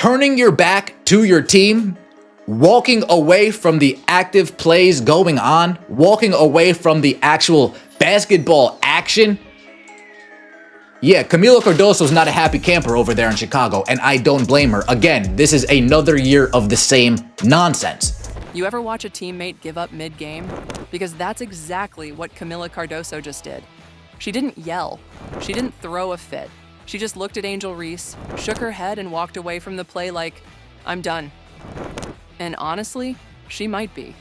turning your back to your team, walking away from the active plays going on, walking away from the actual basketball action. Yeah, Camila Cardoso is not a happy camper over there in Chicago, and I don't blame her. Again, this is another year of the same nonsense. You ever watch a teammate give up mid-game? Because that's exactly what Camila Cardoso just did. She didn't yell. She didn't throw a fit. She just looked at Angel Reese, shook her head, and walked away from the play like, I'm done. And honestly, she might be.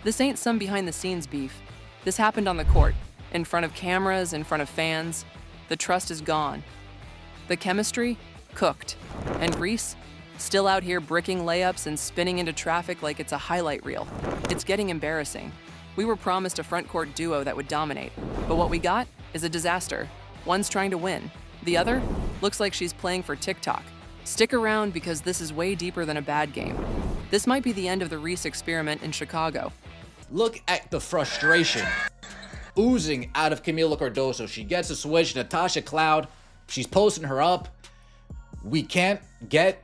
This ain't some behind-the-scenes beef. This happened on the court, in front of cameras, in front of fans. The trust is gone. The chemistry? Cooked. And Reese? Still out here bricking layups and spinning into traffic like it's a highlight reel. It's getting embarrassing. We were promised a front-court duo that would dominate, but what we got is a disaster. One's trying to win. The other looks like she's playing for TikTok. Stick around because this is way deeper than a bad game. This might be the end of the Reese experiment in Chicago. Look at the frustration oozing out of Camila Cardoso. She gets a switch, Natasha Cloud, she's posting her up. We can't get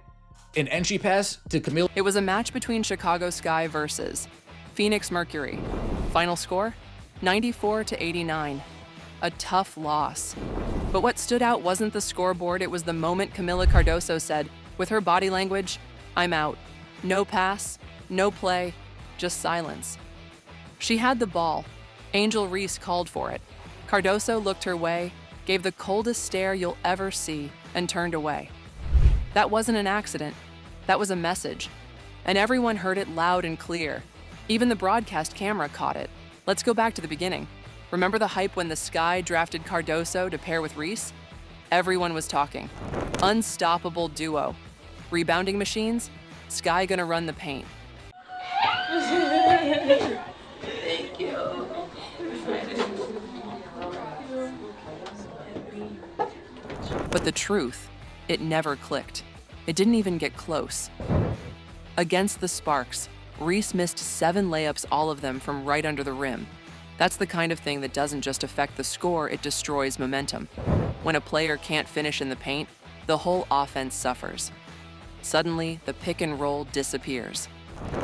an entry pass to Camila. It was a match between Chicago Sky versus Phoenix Mercury. Final score? 94-89. A tough loss. But what stood out wasn't the scoreboard, it was the moment Camila Cardoso said, with her body language, I'm out. No pass, no play, just silence. She had the ball. Angel Reese called for it. Cardoso looked her way, gave the coldest stare you'll ever see, and turned away. That wasn't an accident. That was a message. And everyone heard it loud and clear. Even the broadcast camera caught it. Let's go back to the beginning. Remember the hype when the Sky drafted Cardoso to pair with Reese? Everyone was talking. Unstoppable duo. Rebounding machines? Sky gonna run the paint. Thank you. But the truth, it never clicked. It didn't even get close. Against the Sparks, Reese missed 7 layups, all of them from right under the rim. That's the kind of thing that doesn't just affect the score, it destroys momentum. When a player can't finish in the paint, the whole offense suffers. Suddenly, the pick and roll disappears.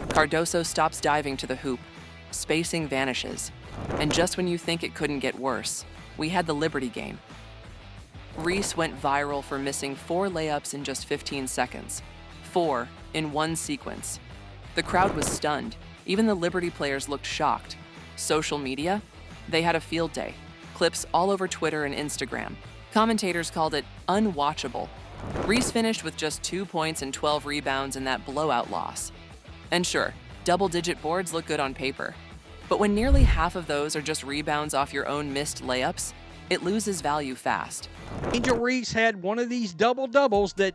Cardoso stops diving to the hoop. Spacing vanishes. And just when you think it couldn't get worse, we had the Liberty game. Reese went viral for missing 4 layups in just 15 seconds. 4 in one sequence. The crowd was stunned. Even the Liberty players looked shocked. Social media? They had a field day. Clips all over Twitter and Instagram. Commentators called it unwatchable. Reese finished with just 2 points and 12 rebounds in that blowout loss. And sure, double-digit boards look good on paper. But when nearly half of those are just rebounds off your own missed layups, it loses value fast. Angel Reese had one of these double-doubles that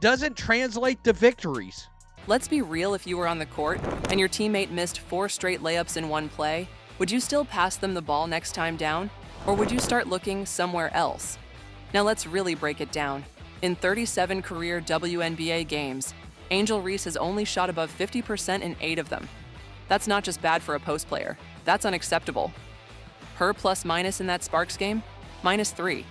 doesn't translate to victories. Let's be real, if you were on the court and your teammate missed 4 straight layups in one play, would you still pass them the ball next time down? Or would you start looking somewhere else? Now let's really break it down. In 37 career WNBA games, Angel Reese has only shot above 50% in 8 of them. That's not just bad for a post player, that's unacceptable. Her plus-minus in that Sparks game? -3.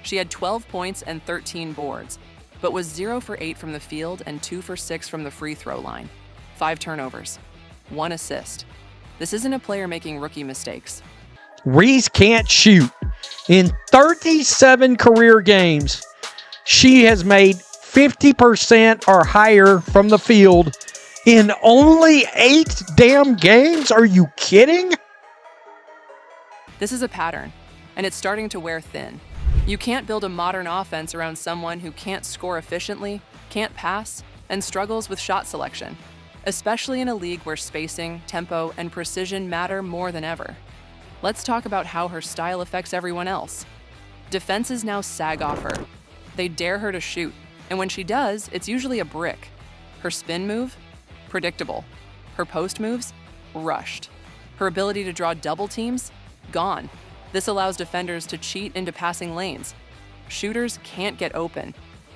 She had 12 points and 13 boards, but was 0 for 8 from the field and 2 for 6 from the free throw line. 5 turnovers, 1 assist. This isn't a player making rookie mistakes. Reese can't shoot. In 37 career games, she has made 50% or higher from the field in only 8 damn games? Are you kidding? This is a pattern, and it's starting to wear thin. You can't build a modern offense around someone who can't score efficiently, can't pass, and struggles with shot selection, especially in a league where spacing, tempo, and precision matter more than ever. Let's talk about how her style affects everyone else. Defenses now sag off her. They dare her to shoot, and when she does, it's usually a brick. Her spin move? Predictable. Her post moves? Rushed. Her ability to draw double teams? Gone. This allows defenders to cheat into passing lanes. Shooters can't get open.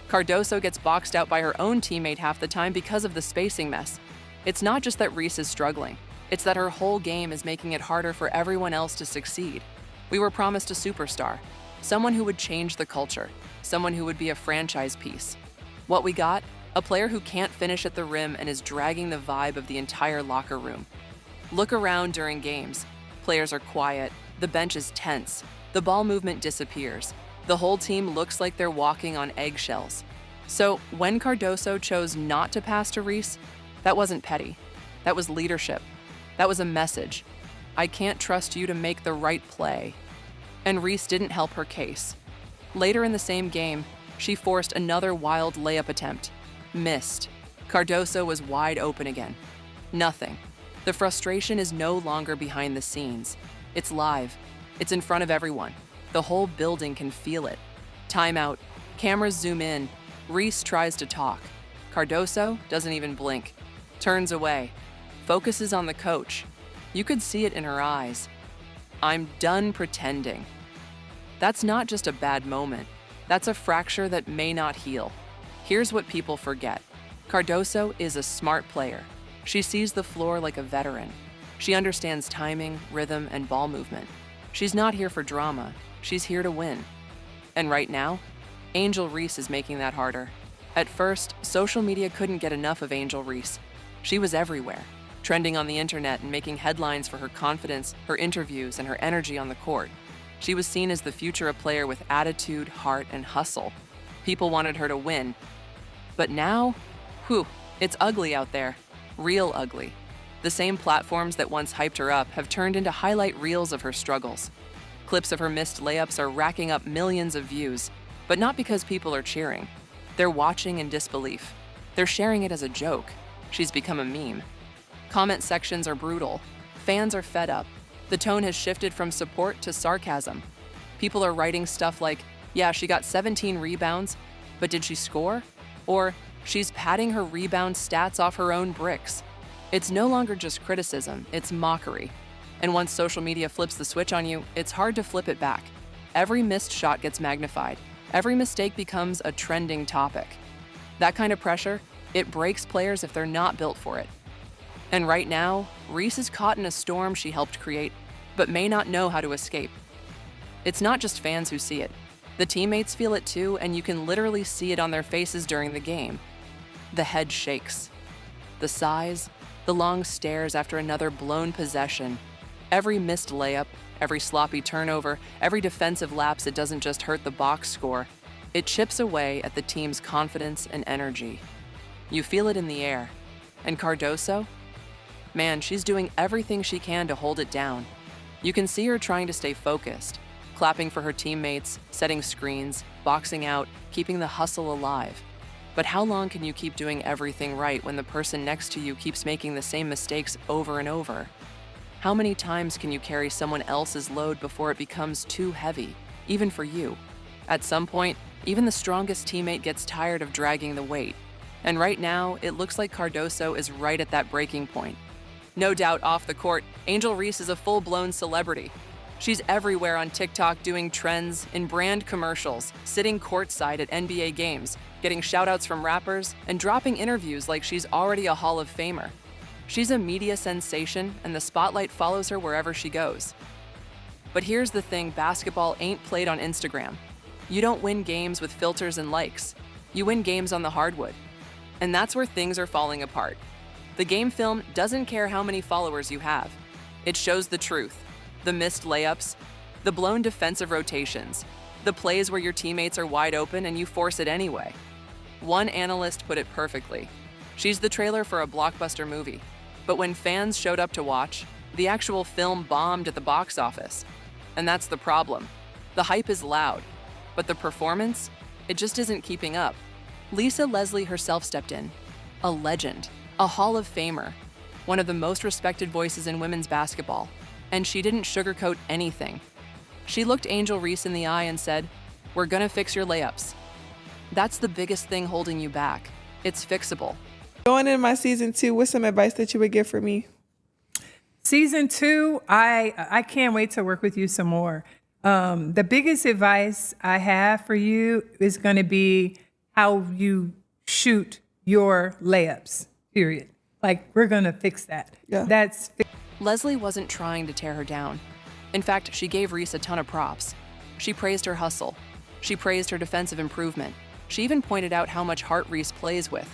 Cardoso gets boxed out by her own teammate half the time because of the spacing mess. It's not just that Reese is struggling. It's that her whole game is making it harder for everyone else to succeed. We were promised a superstar, someone who would change the culture, someone who would be a franchise piece. What we got? A A player who can't finish at the rim and is dragging the vibe of the entire locker room. Look around during games. Players are quiet, the bench is tense, the ball movement disappears. The whole team looks like they're walking on eggshells. So when Cardoso chose not to pass to Reese, that wasn't petty. That was leadership. That was a message. I can't trust you to make the right play. And Reese didn't help her case. Later in the same game, she forced another wild layup attempt. Missed. Cardoso was wide open again. Nothing. The frustration is no longer behind the scenes. It's live. It's in front of everyone. The whole building can feel it. Timeout. Cameras zoom in. Reese tries to talk. Cardoso doesn't even blink. Turns away. Focuses on the coach. You could see it in her eyes. I'm done pretending. That's not just a bad moment. That's a fracture that may not heal. Here's what people forget. Cardoso is a smart player. She sees the floor like a veteran. She understands timing, rhythm, and ball movement. She's not here for drama. She's here to win. And right now, Angel Reese is making that harder. At first, social media couldn't get enough of Angel Reese. She was everywhere, trending on the internet and making headlines for her confidence, her interviews, and her energy on the court. She was seen as the future player with attitude, heart, and hustle. People wanted her to win. But now, it's ugly out there. Real ugly. The same platforms that once hyped her up have turned into highlight reels of her struggles. Clips of her missed layups are racking up millions of views, but not because people are cheering. They're watching in disbelief. They're sharing it as a joke. She's become a meme. Comment sections are brutal. Fans are fed up. The tone has shifted from support to sarcasm. People are writing stuff like, yeah, she got 17 rebounds, but did she score? Or, she's padding her rebound stats off her own bricks. It's no longer just criticism, it's mockery. And once social media flips the switch on you, it's hard to flip it back. Every missed shot gets magnified. Every mistake becomes a trending topic. That kind of pressure, it breaks players if they're not built for it. And right now, Reese is caught in a storm she helped create, but may not know how to escape. It's not just fans who see it. The teammates feel it too, and you can literally see it on their faces during the game. The head shakes. The sighs, the long stares after another blown possession. Every missed layup, every sloppy turnover, every defensive lapse that doesn't just hurt the box score, it chips away at the team's confidence and energy. You feel it in the air. And Cardoso? Man, she's doing everything she can to hold it down. You can see her trying to stay focused, clapping for her teammates, setting screens, boxing out, keeping the hustle alive. But how long can you keep doing everything right when the person next to you keeps making the same mistakes over and over? How many times can you carry someone else's load before it becomes too heavy, even for you? At some point, even the strongest teammate gets tired of dragging the weight. And right now, it looks like Cardoso is right at that breaking point. No doubt off the court, Angel Reese is a full-blown celebrity. She's everywhere on TikTok doing trends, in brand commercials, sitting courtside at NBA games, getting shout-outs from rappers, and dropping interviews like she's already a Hall of Famer. She's a media sensation, and the spotlight follows her wherever she goes. But here's the thing, basketball ain't played on Instagram. You don't win games with filters and likes. You win games on the hardwood. And that's where things are falling apart. The game film doesn't care how many followers you have. It shows the truth. The missed layups, the blown defensive rotations, the plays where your teammates are wide open and you force it anyway. One analyst put it perfectly. She's the trailer for a blockbuster movie. But when fans showed up to watch, the actual film bombed at the box office. And that's the problem. The hype is loud, but the performance, it just isn't keeping up. Lisa Leslie herself stepped in. A legend, a Hall of Famer, one of the most respected voices in women's basketball. And she didn't sugarcoat anything. She looked Angel Reese in the eye and said, "We're gonna fix your layups." That's the biggest thing holding you back. It's fixable. Going into my season 2, what's some advice that you would give for me? Season 2, I can't wait to work with you some more. The biggest advice I have for you is going to be how you shoot your layups, period. Like, we're going to fix that. Yeah. Leslie wasn't trying to tear her down. In fact, she gave Reese a ton of props. She praised her hustle. She praised her defensive improvement. She even pointed out how much heart Reese plays with.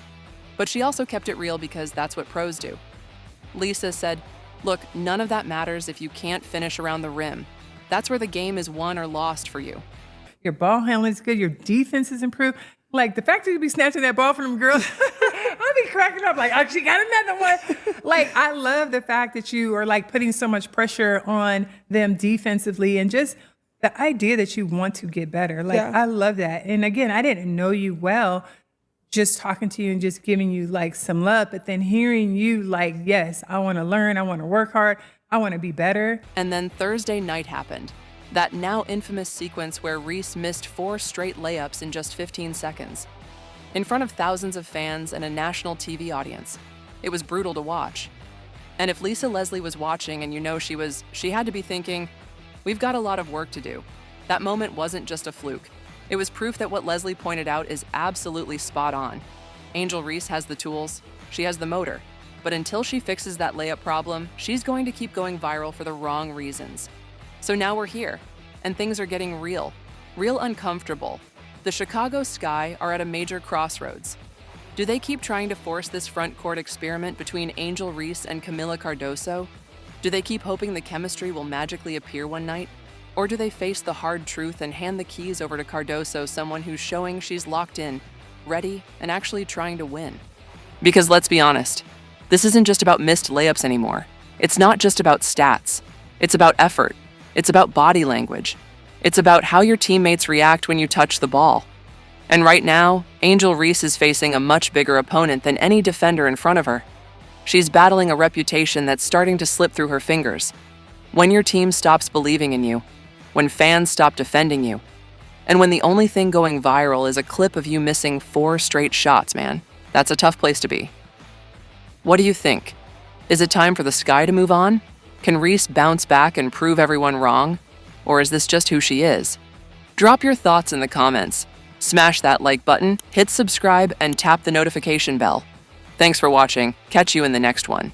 But she also kept it real because that's what pros do. Lisa said, "Look, none of that matters if you can't finish around the rim. That's where the game is won or lost for you." Your ball handling is good. Your defense is improved. Like the fact that you be snatching that ball from them girls, I'll be cracking up like, oh, she got another one. Like, I love the fact that you are like putting so much pressure on them defensively and just the idea that you want to get better. Like, Yeah. I love that. And again, I didn't know you well, just talking to you and just giving you like some love, but then hearing you like, yes, I want to learn. I want to work hard. I want to be better. And then Thursday night happened. That now infamous sequence where Reese missed 4 straight layups in just 15 seconds. In front of thousands of fans and a national TV audience. It was brutal to watch. And if Lisa Leslie was watching and you know she had to be thinking, we've got a lot of work to do. That moment wasn't just a fluke. It was proof that what Leslie pointed out is absolutely spot on. Angel Reese has the tools, she has the motor. But until she fixes that layup problem, she's going to keep going viral for the wrong reasons. So now we're here, and things are getting real uncomfortable. The Chicago Sky are at a major crossroads. Do they keep trying to force this front court experiment between Angel Reese and Camila Cardoso? Do they keep hoping the chemistry will magically appear one night? Or do they face the hard truth and hand the keys over to Cardoso, someone who's showing she's locked in, ready, and actually trying to win? Because let's be honest, this isn't just about missed layups anymore. It's not just about stats. It's about effort. It's about body language. It's about how your teammates react when you touch the ball. And right now, Angel Reese is facing a much bigger opponent than any defender in front of her. She's battling a reputation that's starting to slip through her fingers. When your team stops believing in you, when fans stop defending you, and when the only thing going viral is a clip of you missing 4 straight shots, man, that's a tough place to be. What do you think? Is it time for the Sky to move on? Can Reese bounce back and prove everyone wrong? Or is this just who she is? Drop your thoughts in the comments. Smash that like button, hit subscribe, and tap the notification bell. Thanks for watching. Catch you in the next one.